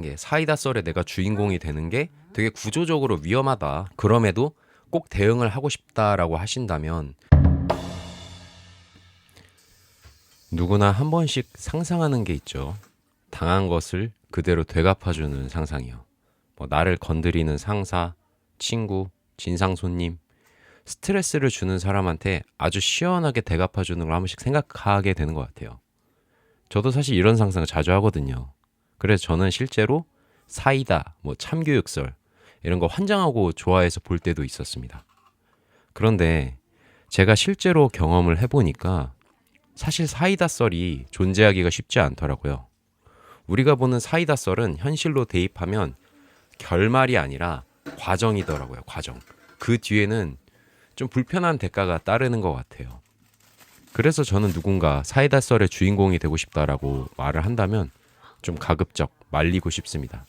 게 사이다 썰에 내가 주인공이 되는 게 되게 구조적으로 위험하다. 그럼에도 꼭 대응을 하고 싶다라고 하신다면 누구나 한 번씩 상상하는 게 있죠. 당한 것을 그대로 되갚아주는 상상이요. 뭐 나를 건드리는 상사, 친구, 진상 손님, 스트레스를 주는 사람한테 아주 시원하게 대갚아주는 걸 한 번씩 생각하게 되는 것 같아요. 저도 사실 이런 상상을 자주 하거든요. 그래서 저는 실제로 사이다, 뭐 참교육설 이런 거 환장하고 좋아해서 볼 때도 있었습니다. 그런데 제가 실제로 경험을 해보니까 사실 사이다 썰이 존재하기가 쉽지 않더라고요. 우리가 보는 사이다 썰은 현실로 대입하면 결말이 아니라 과정이더라고요. 과정. 그 뒤에는 좀 불편한 대가가 따르는 것 같아요. 그래서 저는 누군가 사이다 썰의 주인공이 되고 싶다라고 말을 한다면 좀 가급적 말리고 싶습니다.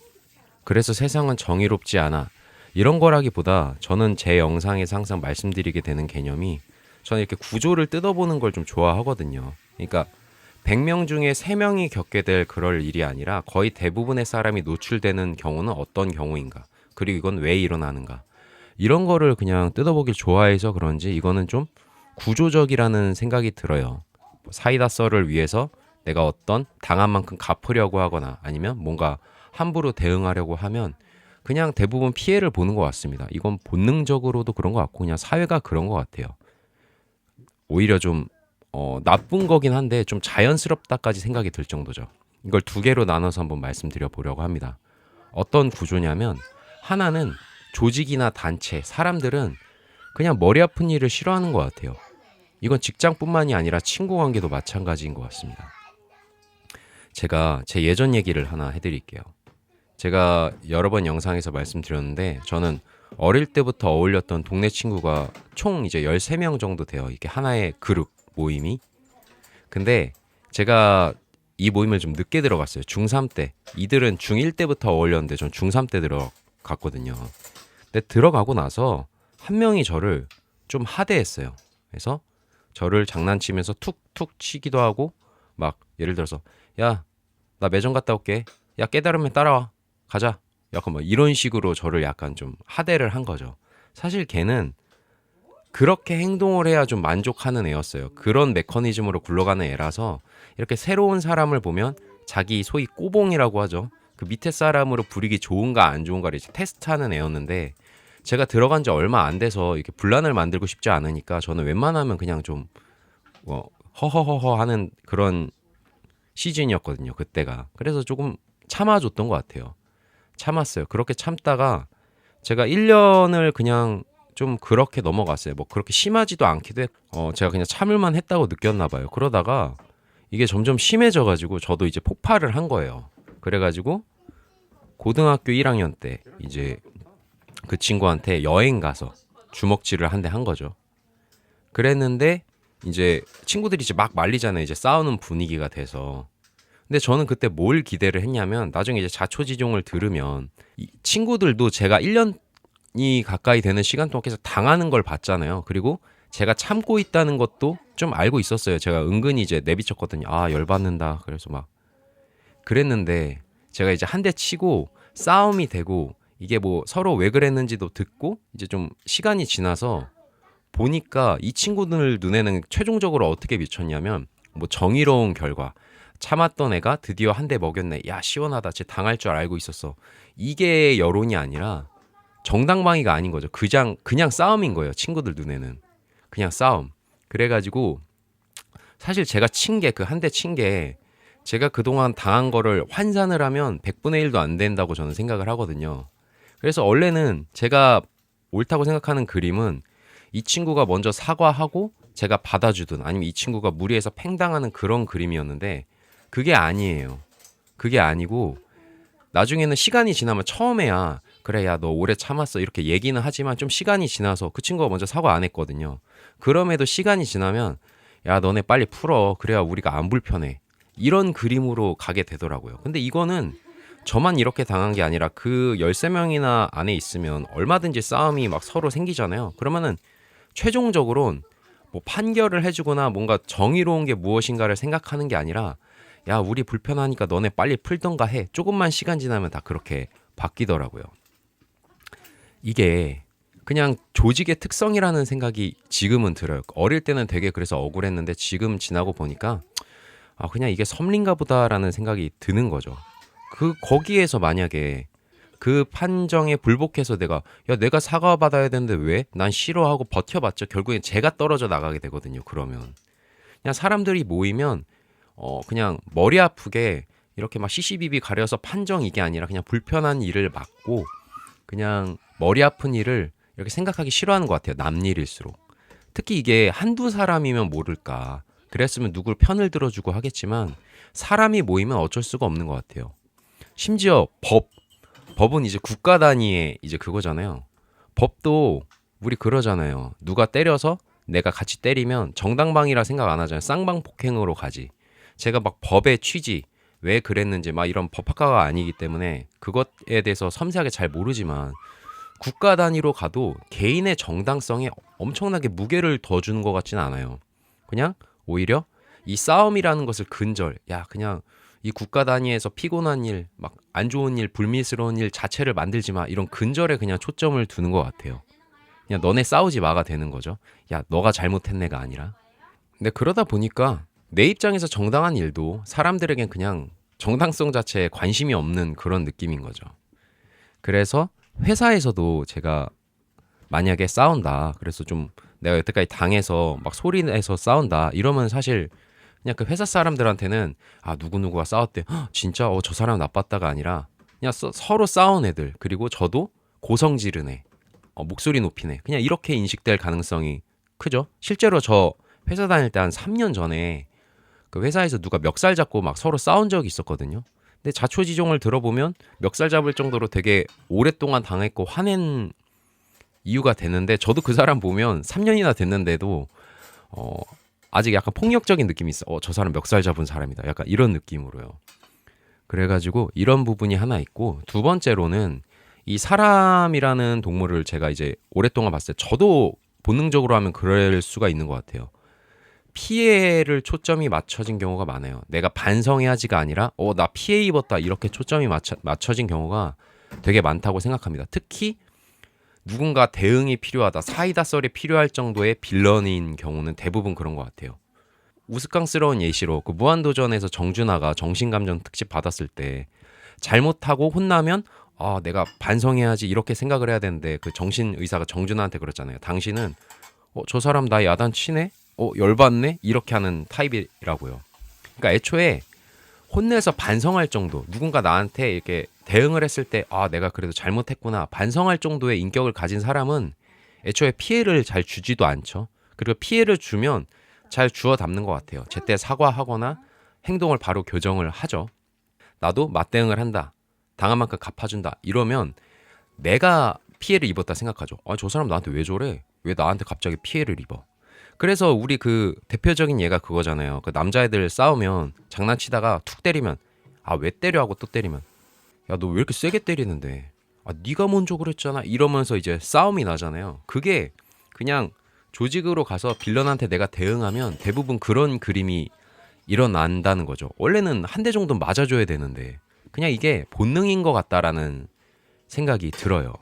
그래서 세상은 정의롭지 않아. 이런 거라기보다 저는 제 영상에서 항상 말씀드리게 되는 개념이 저는 이렇게 구조를 뜯어보는 걸 좀 좋아하거든요. 그러니까 100명 중에 3명이 겪게 될 그럴 일이 아니라 거의 대부분의 사람이 노출되는 경우는 어떤 경우인가? 그리고 이건 왜 일어나는가? 이런 거를 그냥 뜯어보길 좋아해서 그런지 이거는 좀 구조적이라는 생각이 들어요. 사이다 썰을 위해서 내가 어떤 당한 만큼 갚으려고 하거나 아니면 뭔가 함부로 대응하려고 하면 그냥 대부분 피해를 보는 것 같습니다. 이건 본능적으로도 그런 것 같고 그냥 사회가 그런 것 같아요. 오히려 좀 나쁜 거긴 한데 좀 자연스럽다까지 생각이 들 정도죠. 이걸 두 개로 나눠서 한번 말씀드려 보려고 합니다. 어떤 구조냐면 하나는 조직이나 단체, 사람들은 그냥 머리 아픈 일을 싫어하는 것 같아요. 이건 직장뿐만이 아니라 친구 관계도 마찬가지인 것 같습니다. 제가 제 예전 얘기를 하나 해드릴게요. 제가 여러 번 영상에서 말씀드렸는데 저는 어릴 때부터 어울렸던 동네 친구가 총 이제 13명 정도 돼요. 이게 하나의 그룹 모임이. 근데 제가 이 모임을 좀 늦게 들어갔어요. 중3 때. 이들은 중1 때부터 어울렸는데 전 중3 때 들어갔거든요. 근데 들어가고 나서 한 명이 저를 좀 하대했어요. 그래서 저를 장난치면서 툭툭 치기도 하고 막 예를 들어서 야, 나 매점 갔다 올게. 야, 깨달으면 따라와. 가자. 약간 뭐 이런 식으로 저를 약간 좀 하대를 한 거죠. 사실 걔는 그렇게 행동을 해야 좀 만족하는 애였어요. 그런 메커니즘으로 굴러가는 애라서 이렇게 새로운 사람을 보면 자기 소위 꼬봉이라고 하죠. 그 밑에 사람으로 부리기 좋은가 안 좋은가를 이제 테스트하는 애였는데 제가 들어간 지 얼마 안 돼서 이렇게 분란을 만들고 싶지 않으니까 저는 웬만하면 그냥 좀 허허허허 하는 그런 시즌이었거든요. 그때가. 그래서 조금 참아줬던 것 같아요. 참았어요. 그렇게 참다가 제가 1년을 그냥 좀 그렇게 넘어갔어요. 뭐 그렇게 심하지도 않기도 했고 제가 그냥 참을만 했다고 느꼈나 봐요. 그러다가 이게 점점 심해져가지고 저도 이제 폭발을 한 거예요. 그래가지고 고등학교 1학년 때 이제 그 친구한테 여행 가서 주먹질을 한 대 한 거죠. 그랬는데 이제 친구들이 이제 막 말리잖아요. 이제 싸우는 분위기가 돼서. 근데 저는 그때 뭘 기대를 했냐면 나중에 이제 자초지종을 들으면 이 친구들도 제가 1년이 가까이 되는 시간 동안 계속 당하는 걸 봤잖아요. 그리고 제가 참고 있다는 것도 좀 알고 있었어요. 제가 은근히 이제 내비쳤거든요. 아, 열받는다. 그래서 막 그랬는데 제가 이제 한 대 치고 싸움이 되고 이게 뭐 서로 왜 그랬는지도 듣고 이제 좀 시간이 지나서 보니까 이 친구들 눈에는 최종적으로 어떻게 비쳤냐면 뭐 정의로운 결과 참았던 애가 드디어 한 대 먹였네. 야, 시원하다. 쟤 당할 줄 알고 있었어. 이게 여론이 아니라 정당방위가 아닌 거죠. 그냥 싸움인 거예요. 친구들 눈에는. 그냥 싸움. 그래가지고 사실 제가 친 게 그 한 대 친 게 제가 그동안 당한 거를 환산을 하면 100분의 1도 안 된다고 저는 생각을 하거든요. 그래서 원래는 제가 옳다고 생각하는 그림은 이 친구가 먼저 사과하고 제가 받아주든 아니면 이 친구가 무리해서 팽당하는 그런 그림이었는데 그게 아니에요. 그게 아니고 나중에는 시간이 지나면 처음에야 그래 야 너 오래 참았어 이렇게 얘기는 하지만 좀 시간이 지나서 그 친구가 먼저 사과 안 했거든요. 그럼에도 시간이 지나면 야 너네 빨리 풀어 그래야 우리가 안 불편해 이런 그림으로 가게 되더라고요. 근데 이거는 저만 이렇게 당한 게 아니라 그 13명이나 안에 있으면 얼마든지 싸움이 막 서로 생기잖아요. 그러면은 최종적으로는 뭐 판결을 해주거나 뭔가 정의로운 게 무엇인가를 생각하는 게 아니라 야, 우리 불편하니까 너네 빨리 풀던가 해. 조금만 시간 지나면 다 그렇게 바뀌더라고요. 이게 그냥 조직의 특성이라는 생각이 지금은 들어요. 어릴 때는 되게 그래서 억울했는데 지금 지나고 보니까 그냥 이게 섭리인가 보다라는 생각이 드는 거죠. 거기에서 만약에 그 판정에 불복해서 내가 사과받아야 되는데 왜? 난 싫어하고 버텨봤자 결국엔 제가 떨어져 나가게 되거든요. 그러면 그냥 사람들이 모이면 그냥 머리 아프게 이렇게 막 시시비비 가려서 판정 이게 아니라 그냥 불편한 일을 막고 그냥 머리 아픈 일을 이렇게 생각하기 싫어하는 것 같아요. 남 일일수록. 특히 이게 한두 사람이면 모를까. 그랬으면 누굴 편을 들어주고 하겠지만 사람이 모이면 어쩔 수가 없는 것 같아요. 심지어 법은 이제 국가 단위의 이제 그거잖아요. 법도 우리 그러잖아요. 누가 때려서 내가 같이 때리면 정당방위라 생각 안 하잖아요. 쌍방폭행으로 가지. 제가 막 법의 취지, 왜 그랬는지 막 이런 법학과가 아니기 때문에 그것에 대해서 섬세하게 잘 모르지만 국가 단위로 가도 개인의 정당성에 엄청나게 무게를 더 주는 것 같지는 않아요. 그냥 오히려 이 싸움이라는 것을 그냥 이 국가 단위에서 피곤한 일, 막 안 좋은 일, 불미스러운 일 자체를 만들지 마. 이런 근절에 그냥 초점을 두는 것 같아요. 그냥 너네 싸우지 마가 되는 거죠. 야, 너가 잘못했네가 아니라. 근데 그러다 보니까 내 입장에서 정당한 일도 사람들에겐 그냥 정당성 자체에 관심이 없는 그런 느낌인 거죠. 그래서 회사에서도 제가 만약에 싸운다. 그래서 좀 내가 여태까지 당해서 막 소리내서 싸운다. 이러면 사실 그냥 그 회사 사람들한테는 누구누구가 싸웠대. 진짜 저 사람 나빴다가 아니라 그냥 서로 싸운 애들. 그리고 저도 고성 지른 애. 목소리 높인 애. 그냥 이렇게 인식될 가능성이 크죠. 실제로 저 회사 다닐 때 한 3년 전에 그 회사에서 누가 멱살 잡고 막 서로 싸운 적이 있었거든요. 근데 자초지종을 들어보면 멱살 잡을 정도로 되게 오랫동안 당했고 화낸 이유가 됐는데 저도 그 사람 보면 3년이나 됐는데도 아직 약간 폭력적인 느낌이 있어. 저 사람 멱살 잡은 사람이다. 약간 이런 느낌으로요. 그래가지고 이런 부분이 하나 있고 두 번째로는 이 사람이라는 동물을 제가 이제 오랫동안 봤을 때 저도 본능적으로 하면 그럴 수가 있는 것 같아요. 피해를 초점이 맞춰진 경우가 많아요. 내가 반성해야지가 아니라 나 피해 입었다 이렇게 초점이 맞춰진 경우가 되게 많다고 생각합니다. 특히 누군가 대응이 필요하다, 사이다 썰이 필요할 정도의 빌런인 경우는 대부분 그런 것 같아요. 우스꽝스러운 예시로 그 무한도전에서 정준하가 정신감정 특집 받았을 때 잘못하고 혼나면 내가 반성해야지 이렇게 생각을 해야 되는데 그 정신의사가 정준하한테 그랬잖아요. 당신은 저 사람 나 야단치네? 열받네? 이렇게 하는 타입이라고요. 그러니까 애초에 혼내서 반성할 정도, 누군가 나한테 이렇게 대응을 했을 때 내가 그래도 잘못했구나 반성할 정도의 인격을 가진 사람은 애초에 피해를 잘 주지도 않죠. 그리고 피해를 주면 잘 주워 담는 것 같아요. 제때 사과하거나 행동을 바로 교정을 하죠. 나도 맞대응을 한다. 당한 만큼 갚아준다. 이러면 내가 피해를 입었다 생각하죠. 저 사람 나한테 왜 저래? 왜 나한테 갑자기 피해를 입어? 그래서 우리 그 대표적인 예가 그거잖아요. 그 남자애들 싸우면 장난치다가 툭 때리면 왜 때려 하고 또 때리면 야, 너 왜 이렇게 세게 때리는데? 네가 먼저 그랬잖아. 이러면서 이제 싸움이 나잖아요. 그게 그냥 조직으로 가서 빌런한테 내가 대응하면 대부분 그런 그림이 일어난다는 거죠. 원래는 한 대 정도 맞아줘야 되는데 그냥 이게 본능인 것 같다라는 생각이 들어요.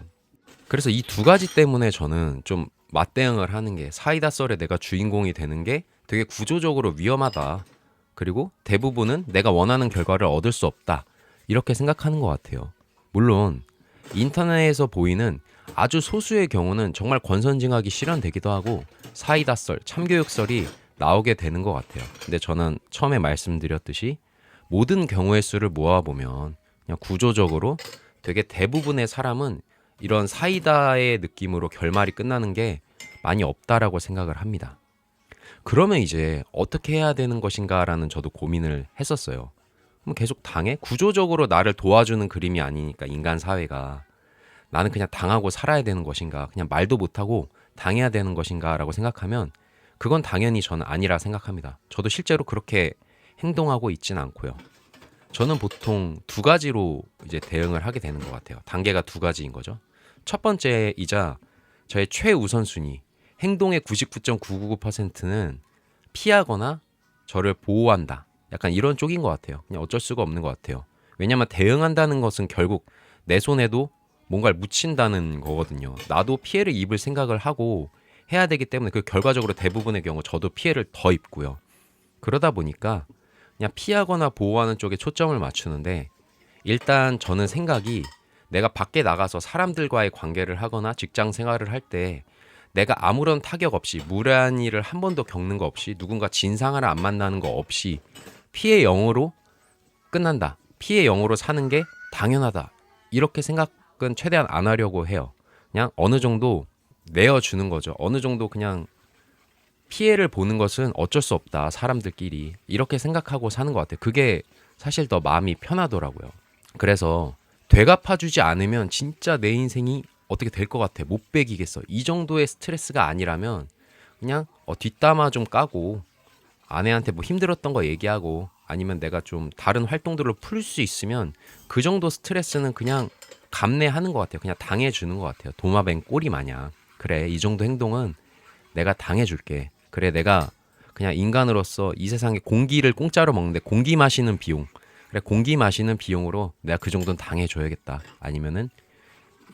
그래서 이 두 가지 때문에 저는 좀 맞대응을 하는 게 사이다 썰에 내가 주인공이 되는 게 되게 구조적으로 위험하다. 그리고 대부분은 내가 원하는 결과를 얻을 수 없다. 이렇게 생각하는 것 같아요. 물론 인터넷에서 보이는 아주 소수의 경우는 정말 권선징악이 실현되기도 하고 사이다 썰, 참교육 썰이 나오게 되는 것 같아요. 근데 저는 처음에 말씀드렸듯이 모든 경우의 수를 모아보면 그냥 구조적으로 되게 대부분의 사람은 이런 사이다의 느낌으로 결말이 끝나는 게 많이 없다라고 생각을 합니다. 그러면 이제 어떻게 해야 되는 것인가라는 저도 고민을 했었어요. 그럼 계속 당해? 구조적으로 나를 도와주는 그림이 아니니까 인간 사회가 나는 그냥 당하고 살아야 되는 것인가 그냥 말도 못하고 당해야 되는 것인가 라고 생각하면 그건 당연히 저는 아니라 생각합니다. 저도 실제로 그렇게 행동하고 있진 않고요. 저는 보통 두 가지로 이제 대응을 하게 되는 것 같아요. 단계가 두 가지인 거죠. 첫 번째이자 저의 최우선순위, 행동의 99.999%는 피하거나 저를 보호한다. 약간 이런 쪽인 것 같아요. 그냥 어쩔 수가 없는 것 같아요. 왜냐면 대응한다는 것은 결국 내 손에도 뭔가를 묻힌다는 거거든요. 나도 피해를 입을 생각을 하고 해야 되기 때문에 그 결과적으로 대부분의 경우 저도 피해를 더 입고요. 그러다 보니까 그냥 피하거나 보호하는 쪽에 초점을 맞추는데, 일단 저는 생각이, 내가 밖에 나가서 사람들과의 관계를 하거나 직장 생활을 할 때 내가 아무런 타격 없이, 무례한 일을 한 번도 겪는 거 없이, 누군가 진상을 안 만나는 거 없이 피해 영으로 끝난다, 피해 영으로 사는 게 당연하다, 이렇게 생각은 최대한 안 하려고 해요. 그냥 어느 정도 내어주는 거죠. 어느 정도 그냥 피해를 보는 것은 어쩔 수 없다, 사람들끼리, 이렇게 생각하고 사는 것 같아요. 그게 사실 더 마음이 편하더라고요. 그래서 되갚아주지 않으면 진짜 내 인생이 어떻게 될 것 같아, 못 베기겠어, 이 정도의 스트레스가 아니라면 그냥 뒷담화 좀 까고 아내한테 뭐 힘들었던 거 얘기하고, 아니면 내가 좀 다른 활동들로 풀 수 있으면 그 정도 스트레스는 그냥 감내하는 것 같아요. 그냥 당해주는 것 같아요. 도마뱀 꼬리 마냥. 그래, 이 정도 행동은 내가 당해줄게. 그래, 내가 그냥 인간으로서 이 세상에 공기를 공짜로 먹는데 공기 마시는 비용, 그래, 공기 마시는 비용으로 내가 그 정도는 당해줘야겠다. 아니면은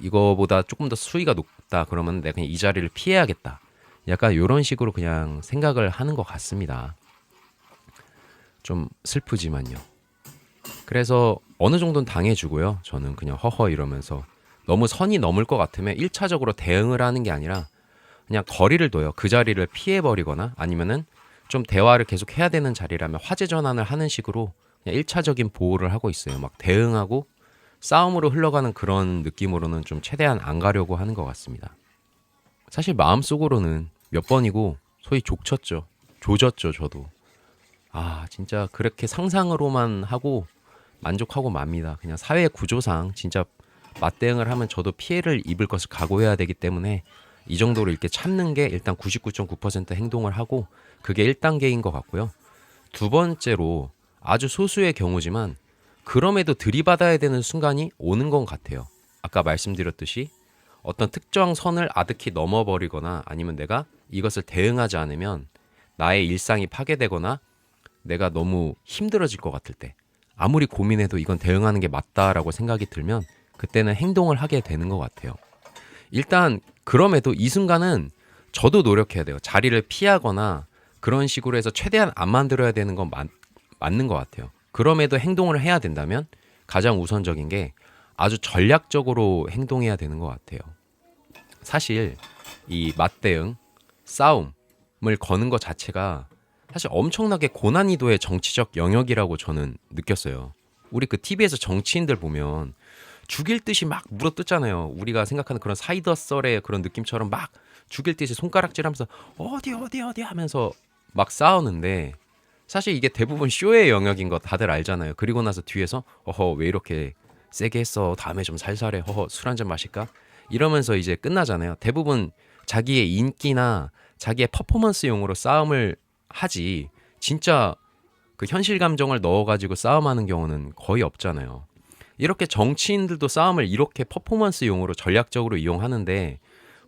이거보다 조금 더 수위가 높다 그러면 내가 그냥 이 자리를 피해야겠다. 약간 이런 식으로 그냥 생각을 하는 것 같습니다. 좀 슬프지만요. 그래서 어느 정도는 당해주고요. 저는 그냥 허허 이러면서, 너무 선이 넘을 것 같으면 1차적으로 대응을 하는 게 아니라 그냥 거리를 둬요. 그 자리를 피해버리거나, 아니면은 좀 대화를 계속 해야 되는 자리라면 화제 전환을 하는 식으로 그냥 1차적인 보호를 하고 있어요. 막 대응하고 싸움으로 흘러가는 그런 느낌으로는 좀 최대한 안 가려고 하는 것 같습니다. 사실 마음속으로는 몇 번이고 소위 족쳤죠. 조졌죠, 저도. 진짜 그렇게 상상으로만 하고 만족하고 맙니다. 그냥 사회 구조상 진짜 맞대응을 하면 저도 피해를 입을 것을 각오해야 되기 때문에 이 정도로 이렇게 참는 게 일단 99.9% 행동을 하고, 그게 1단계인 것 같고요. 두 번째로, 아주 소수의 경우지만 그럼에도 들이받아야 되는 순간이 오는 것 같아요. 아까 말씀드렸듯이 어떤 특정 선을 아득히 넘어버리거나, 아니면 내가 이것을 대응하지 않으면 나의 일상이 파괴되거나 내가 너무 힘들어질 것 같을 때, 아무리 고민해도 이건 대응하는 게 맞다라고 생각이 들면 그때는 행동을 하게 되는 것 같아요. 일단 그럼에도 이 순간은 저도 노력해야 돼요. 자리를 피하거나 그런 식으로 해서 최대한 안 만들어야 되는 건 맞는 것 같아요. 그럼에도 행동을 해야 된다면 가장 우선적인 게 아주 전략적으로 행동해야 되는 것 같아요. 사실 이 맞대응, 싸움을 거는 것 자체가 사실 엄청나게 고난이도의 정치적 영역이라고 저는 느꼈어요. 우리 그 TV에서 정치인들 보면 죽일 듯이 막 물어뜯잖아요. 우리가 생각하는 그런 사이더 썰의 그런 느낌처럼 막 죽일 듯이 손가락질하면서 어디 하면서 막 싸우는데, 사실 이게 대부분 쇼의 영역인 거 다들 알잖아요. 그리고 나서 뒤에서 왜 이렇게 세게 했어, 다음에 좀 살살해, 술 한잔 마실까, 이러면서 이제 끝나잖아요. 대부분 자기의 인기나 자기의 퍼포먼스용으로 싸움을 하지, 진짜 그 현실 감정을 넣어가지고 싸움하는 경우는 거의 없잖아요. 이렇게 정치인들도 싸움을 이렇게 퍼포먼스용으로 전략적으로 이용하는데,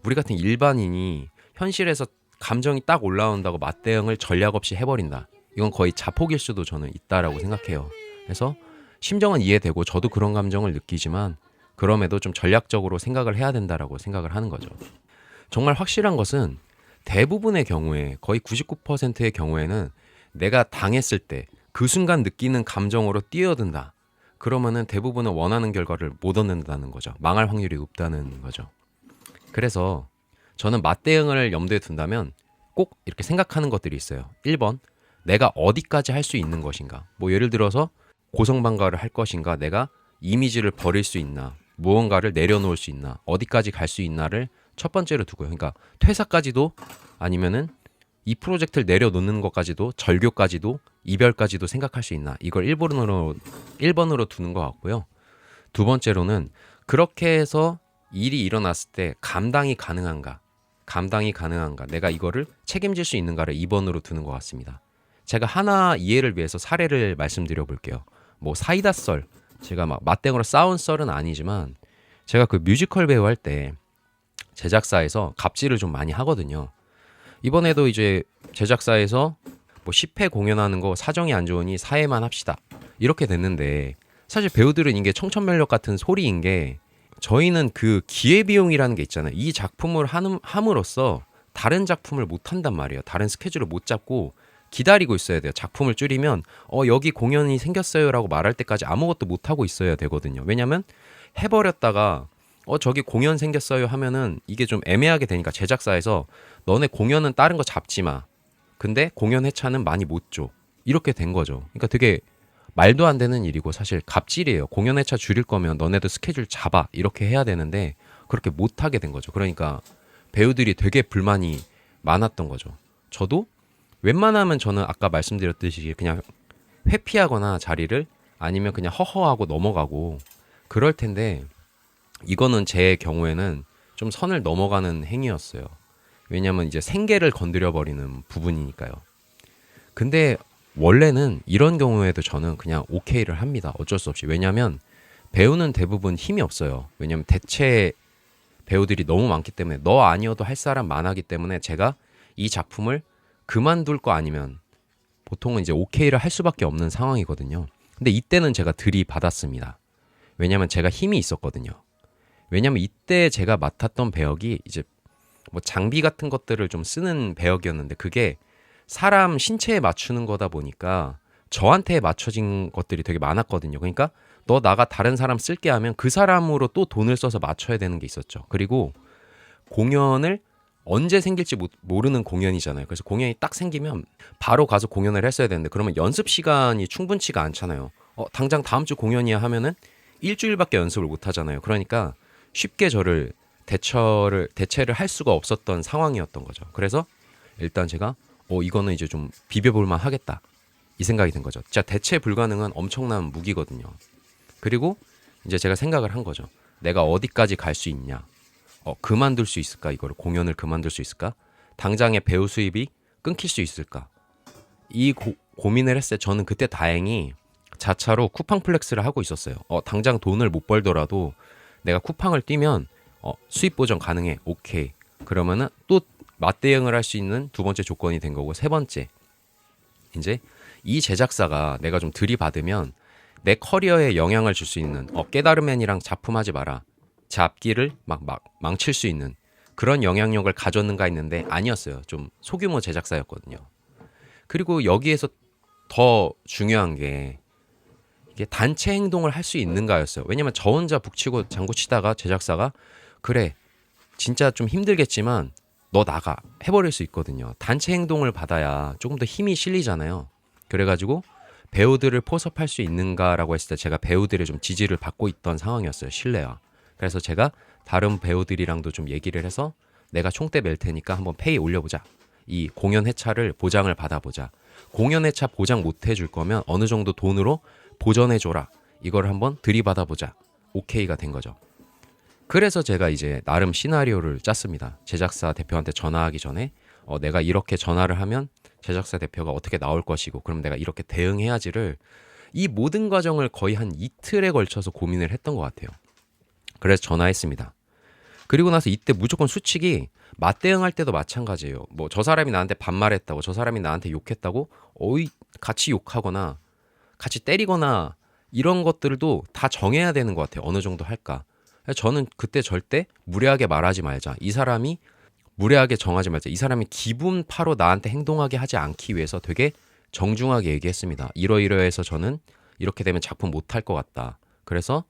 우리 같은 일반인이 현실에서 감정이 딱 올라온다고 맞대응을 전략 없이 해버린다, 이건 거의 자폭일 수도 저는 있다라고 생각해요. 그래서 심정은 이해되고 저도 그런 감정을 느끼지만 그럼에도 좀 전략적으로 생각을 해야 된다라고 생각을 하는 거죠. 정말 확실한 것은 대부분의 경우에, 거의 99%의 경우에는 내가 당했을 때 그 순간 느끼는 감정으로 뛰어든다, 그러면은 대부분은 원하는 결과를 못 얻는다는 거죠. 망할 확률이 높다는 거죠. 그래서 저는 맞대응을 염두에 둔다면 꼭 이렇게 생각하는 것들이 있어요. 1번, 내가 어디까지 할 수 있는 것인가. 뭐 예를 들어서 고성방가를 할 것인가, 내가 이미지를 버릴 수 있나, 무언가를 내려놓을 수 있나, 어디까지 갈 수 있나를 첫 번째로 두고요. 그러니까 퇴사까지도, 아니면은 이 프로젝트를 내려놓는 것까지도, 절교까지도, 이별까지도 생각할 수 있나, 이걸 1번으로 두는 것 같고요. 두 번째로는 그렇게 해서 일이 일어났을 때 감당이 가능한가, 내가 이거를 책임질 수 있는가를 2번으로 두는 것 같습니다. 제가 하나 이해를 위해서 사례를 말씀드려 볼게요. 뭐 사이다 썰, 제가 막 맞대응으로 싸운 썰은 아니지만, 제가 그 뮤지컬 배우 할 때 제작사에서 갑질을 좀 많이 하거든요. 이번에도 이제 제작사에서 뭐 10회 공연하는 거 사정이 안 좋으니 4회만 합시다. 이렇게 됐는데 사실 배우들은 이게 청천벽력 같은 소리인 게 저희는 그 기회비용이라는 게 있잖아요. 이 작품을 함으로써 다른 작품을 못 한단 말이에요. 다른 스케줄을 못 잡고 기다리고 있어야 돼요. 작품을 줄이면 여기 공연이 생겼어요라고 말할 때까지 아무것도 못 하고 있어야 되거든요. 왜냐면 해버렸다가 저기 공연 생겼어요 하면은 이게 좀 애매하게 되니까 제작사에서 너네 공연은 다른 거 잡지 마. 근데 공연 회차는 많이 못 줘. 이렇게 된 거죠. 그러니까 되게 말도 안 되는 일이고 사실 갑질이에요. 공연 회차 줄일 거면 너네도 스케줄 잡아. 이렇게 해야 되는데 그렇게 못 하게 된 거죠. 그러니까 배우들이 되게 불만이 많았던 거죠. 저도 웬만하면 저는 아까 말씀드렸듯이 그냥 회피하거나 자리를 아니면 그냥 허허하고 넘어가고 그럴 텐데 이거는 제 경우에는 좀 선을 넘어가는 행위였어요. 왜냐면 이제 생계를 건드려 버리는 부분이니까요. 근데 원래는 이런 경우에도 저는 그냥 오케이를 합니다. 어쩔 수 없이. 왜냐면 배우는 대부분 힘이 없어요. 왜냐면 대체 배우들이 너무 많기 때문에 너 아니어도 할 사람 많아기 때문에 제가 이 작품을 그만둘 거 아니면 보통은 이제 오케이를 할 수밖에 없는 상황이거든요. 근데 이때는 제가 들이받았습니다. 왜냐면 제가 힘이 있었거든요. 왜냐면 이때 제가 맡았던 배역이 이제 뭐 장비 같은 것들을 좀 쓰는 배역이었는데 그게 사람 신체에 맞추는 거다 보니까 저한테 맞춰진 것들이 되게 많았거든요. 그러니까 너 나가 다른 사람 쓸게 하면 그 사람으로 또 돈을 써서 맞춰야 되는 게 있었죠. 그리고 공연을 언제 생길지 모르는 공연이잖아요. 그래서 공연이 딱 생기면 바로 가서 공연을 했어야 되는데 그러면 연습 시간이 충분치가 않잖아요. 당장 다음 주 공연이야 하면은 일주일밖에 연습을 못 하잖아요. 그러니까 쉽게 저를 대체를 할 수가 없었던 상황이었던 거죠. 그래서 일단 제가 이거는 이제 좀 비벼볼만 하겠다 이 생각이 든 거죠. 진짜 대체 불가능한 엄청난 무기거든요. 그리고 이제 제가 생각을 한 거죠. 내가 어디까지 갈 수 있냐? 그만둘 수 있을까? 이거를 공연을 그만둘 수 있을까? 당장의 배우 수입이 끊길 수 있을까? 이 고민을 했을 때 저는 그때 다행히 자차로 쿠팡 플렉스를 하고 있었어요. 당장 돈을 못 벌더라도 내가 쿠팡을 뛰면 수입 보전 가능해. 오케이. 그러면은 또 맞대응을 할 수 있는 두 번째 조건이 된 거고 세 번째 이제 이 제작사가 내가 좀 들이받으면 내 커리어에 영향을 줄 수 있는 깨다름맨이랑 작품하지 마라. 제 앞길을 막 망칠 수 있는 그런 영향력을 가졌는가 했는데 아니었어요. 좀 소규모 제작사였거든요. 그리고 여기에서 더 중요한 게 이게 단체 행동을 할 수 있는가였어요. 왜냐면 저 혼자 북치고 장구치다가 제작사가 그래 진짜 좀 힘들겠지만 너 나가 해버릴 수 있거든요. 단체 행동을 받아야 조금 더 힘이 실리잖아요. 그래가지고 배우들을 포섭할 수 있는가라고 했을 때 제가 배우들의 좀 지지를 받고 있던 상황이었어요. 신뢰와. 그래서 제가 다른 배우들이랑도 좀 얘기를 해서 내가 총대 맬 테니까 한번 페이 올려보자. 이 공연 회차를 보장을 받아보자. 공연 회차 보장 못 해줄 거면 어느 정도 돈으로 보전해줘라. 이걸 한번 들이받아보자. 오케이가 된 거죠. 그래서 제가 이제 나름 시나리오를 짰습니다. 제작사 대표한테 전화하기 전에 내가 이렇게 전화를 하면 제작사 대표가 어떻게 나올 것이고 그럼 내가 이렇게 대응해야지를 이 모든 과정을 거의 한 이틀에 걸쳐서 고민을 했던 것 같아요. 그래서 전화했습니다. 그리고 나서 이때 무조건 수칙이 맞대응할 때도 마찬가지예요. 뭐 저 사람이 나한테 반말했다고 저 사람이 나한테 욕했다고 같이 욕하거나 같이 때리거나 이런 것들도 다 정해야 되는 것 같아요. 어느 정도 할까. 저는 그때 절대 무례하게 말하지 말자. 이 사람이 무례하게 정하지 말자. 이 사람이 기분 파로 나한테 행동하게 하지 않기 위해서 되게 정중하게 얘기했습니다. 이러이러해서 저는 이렇게 되면 작품 못 할 것 같다. 그래서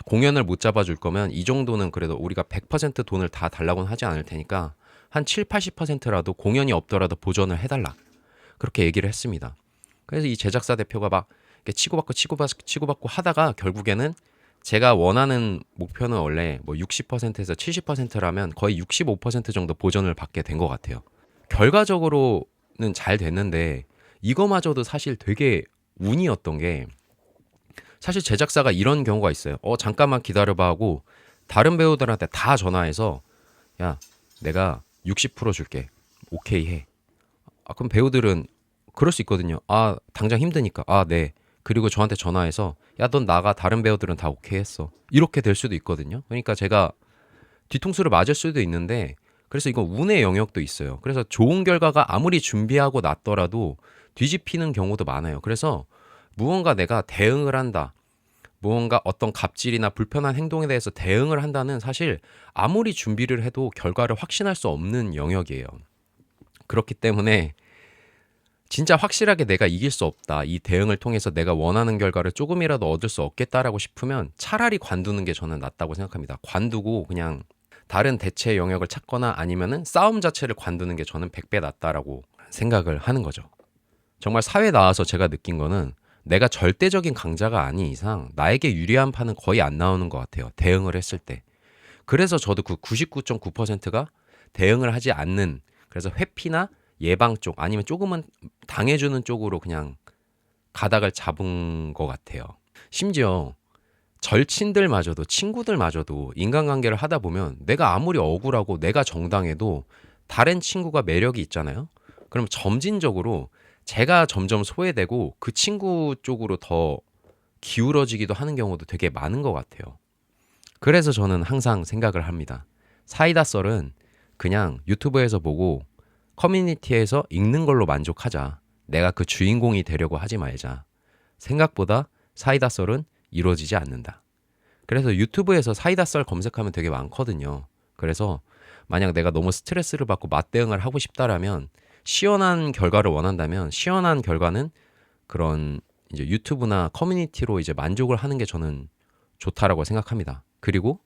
공연을 못 잡아줄 거면 이 정도는 그래도 우리가 100% 돈을 다 달라고는 하지 않을 테니까 한 7, 80%라도 공연이 없더라도 보전을 해달라. 그렇게 얘기를 했습니다. 그래서 이 제작사 대표가 막 이렇게 치고받고 하다가 결국에는 제가 원하는 목표는 원래 뭐 60%에서 70%라면 거의 65% 정도 보전을 받게 된 것 같아요. 결과적으로는 잘 됐는데 이거마저도 사실 되게 운이었던 게 사실 제작사가 이런 경우가 있어요. 잠깐만 기다려봐 하고 다른 배우들한테 다 전화해서 야 내가 60% 줄게. 오케이 해. 그럼 배우들은 그럴 수 있거든요. 당장 힘드니까. 네. 그리고 저한테 전화해서 야 넌 나가 다른 배우들은 다 오케이 했어. 이렇게 될 수도 있거든요. 그러니까 제가 뒤통수를 맞을 수도 있는데 그래서 이건 운의 영역도 있어요. 그래서 좋은 결과가 아무리 준비하고 났더라도 뒤집히는 경우도 많아요. 그래서 무언가 내가 대응을 한다. 무언가 어떤 갑질이나 불편한 행동에 대해서 대응을 한다는 사실 아무리 준비를 해도 결과를 확신할 수 없는 영역이에요. 그렇기 때문에 진짜 확실하게 내가 이길 수 없다. 이 대응을 통해서 내가 원하는 결과를 조금이라도 얻을 수 없겠다라고 싶으면 차라리 관두는 게 저는 낫다고 생각합니다. 관두고 그냥 다른 대체 영역을 찾거나 아니면은 싸움 자체를 관두는 게 저는 100배 낫다라고 생각을 하는 거죠. 정말 사회 나와서 제가 느낀 거는 내가 절대적인 강자가 아닌 이상 나에게 유리한 판은 거의 안 나오는 것 같아요. 대응을 했을 때. 그래서 저도 그 99.9%가 대응을 하지 않는, 그래서 회피나 예방 쪽 아니면 조금은 당해주는 쪽으로 그냥 가닥을 잡은 것 같아요. 심지어 절친들마저도 친구들마저도 인간관계를 하다 보면 내가 아무리 억울하고 내가 정당해도 다른 친구가 매력이 있잖아요. 그럼 점진적으로 제가 점점 소외되고 그 친구 쪽으로 더 기울어지기도 하는 경우도 되게 많은 것 같아요. 그래서 저는 항상 생각을 합니다. 사이다 썰은 그냥 유튜브에서 보고 커뮤니티에서 읽는 걸로 만족하자. 내가 그 주인공이 되려고 하지 말자. 생각보다 사이다 썰은 이루어지지 않는다. 그래서 유튜브에서 사이다 썰 검색하면 되게 많거든요. 그래서 만약 내가 너무 스트레스를 받고 맞대응을 하고 싶다라면, 시원한 결과를 원한다면 시원한 결과는 그런 이제 유튜브나 커뮤니티로 이제 만족을 하는 게 저는 좋다라고 생각합니다. 그리고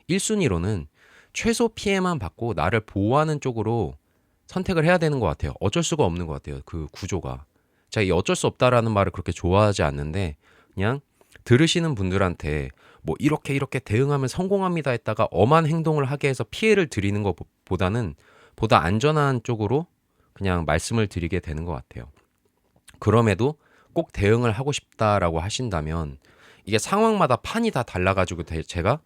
1순위로는 최소 피해만 받고 나를 보호하는 쪽으로 선택을 해야 되는 것 같아요. 어쩔 수가 없는 것 같아요. 그 구조가. 제가 이 어쩔 수 없다라는 말을 그렇게 좋아하지 않는데, 그냥 들으시는 분들한테 뭐 이렇게 대응하면 성공합니다 했다가 엄한 행동을 하게 해서 피해를 드리는 것보다는 보다 안전한 쪽으로 그냥 말씀을 드리게 되는 것 같아요. 그럼에도 꼭 대응을 하고 싶다라고 하신다면 이게 상황마다 판이 다 달라가지고 제가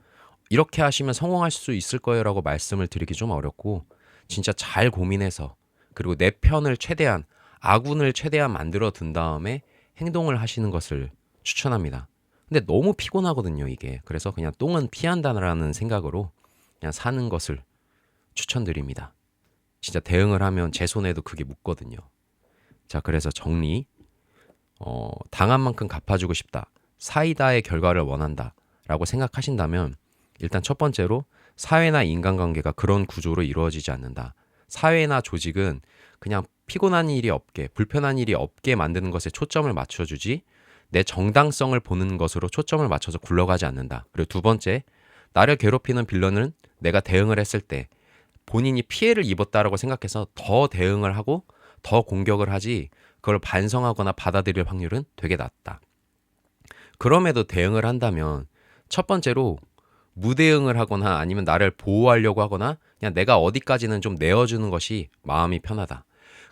이렇게 하시면 성공할 수 있을 거예요라고 말씀을 드리기 좀 어렵고, 진짜 잘 고민해서 그리고 내 편을 최대한, 아군을 최대한 만들어 둔 다음에 행동을 하시는 것을 추천합니다. 근데 너무 피곤하거든요, 이게. 그래서 그냥 똥은 피한다라는 생각으로 그냥 사는 것을 추천드립니다. 진짜 대응을 하면 제 손에도 그게 묻거든요. 자, 그래서 정리. 당한 만큼 갚아주고 싶다. 사이다의 결과를 원한다. 라고 생각하신다면 일단 첫 번째로 사회나 인간관계가 그런 구조로 이루어지지 않는다. 사회나 조직은 그냥 피곤한 일이 없게, 불편한 일이 없게 만드는 것에 초점을 맞춰주지 내 정당성을 보는 것으로 초점을 맞춰서 굴러가지 않는다. 그리고 두 번째, 나를 괴롭히는 빌런은 내가 대응을 했을 때 본인이 피해를 입었다라고 생각해서 더 대응을 하고 더 공격을 하지 그걸 반성하거나 받아들일 확률은 되게 낮다. 그럼에도 대응을 한다면 첫 번째로 무대응을 하거나 아니면 나를 보호하려고 하거나 그냥 내가 어디까지는 좀 내어주는 것이 마음이 편하다.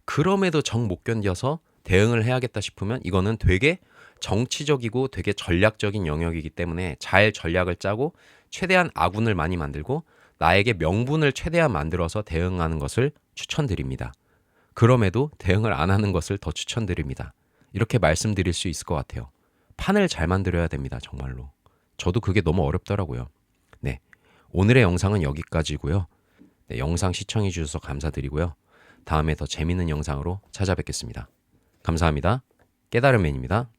그럼에도 정 못 견뎌서 대응을 해야겠다 싶으면 이거는 되게 정치적이고 되게 전략적인 영역이기 때문에 잘 전략을 짜고 최대한 아군을 많이 만들고 나에게 명분을 최대한 만들어서 대응하는 것을 추천드립니다. 그럼에도 대응을 안 하는 것을 더 추천드립니다. 이렇게 말씀드릴 수 있을 것 같아요. 판을 잘 만들어야 됩니다. 정말로. 저도 그게 너무 어렵더라고요. 네, 오늘의 영상은 여기까지고요. 네, 영상 시청해 주셔서 감사드리고요. 다음에 더 재밌는 영상으로 찾아뵙겠습니다. 감사합니다. 깨달음맨입니다.